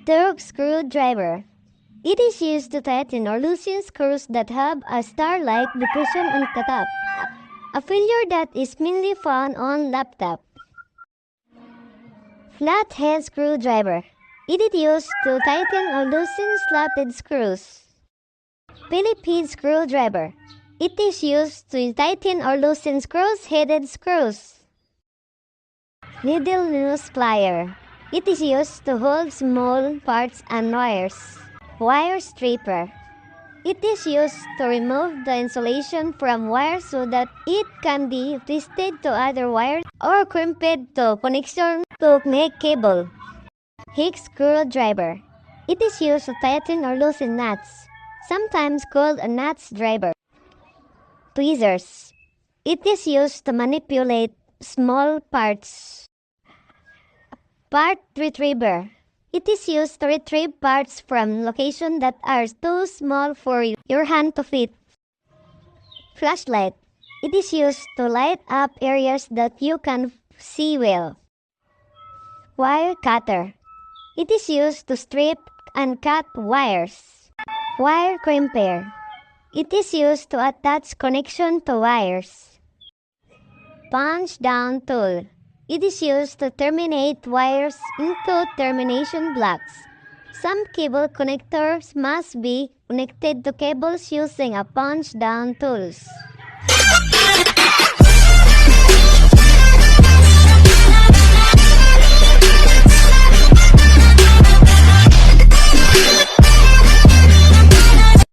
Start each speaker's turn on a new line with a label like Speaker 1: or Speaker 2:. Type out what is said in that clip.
Speaker 1: Torque screwdriver. It is used to tighten or loosen screws that have a star-like depression on the top, a failure that is mainly found on laptops. Flathead screwdriver. It is used to tighten or loosen slotted screws. Phillips screwdriver. It is used to tighten or loosen screws-headed screws. Needle nose plier. It is used to hold small parts and wires. Wire stripper. It is used to remove the insulation from wires so that it can be twisted to other wires or crimped to connection to make cable. Hex screwdriver. It is used to tighten or loosen nuts, sometimes called a nuts driver. Tweezers. It is used to manipulate small parts. Part retriever. It is used to retrieve parts from locations that are too small for your hand to fit. Flashlight. It is used to light up areas that you can see well. Wire cutter. It is used to strip and cut wires. Wire crimper. It is used to attach connection to wires. Punch down tool. It is used to terminate wires into termination blocks. Some cable connectors must be connected to cables using a punch down tools.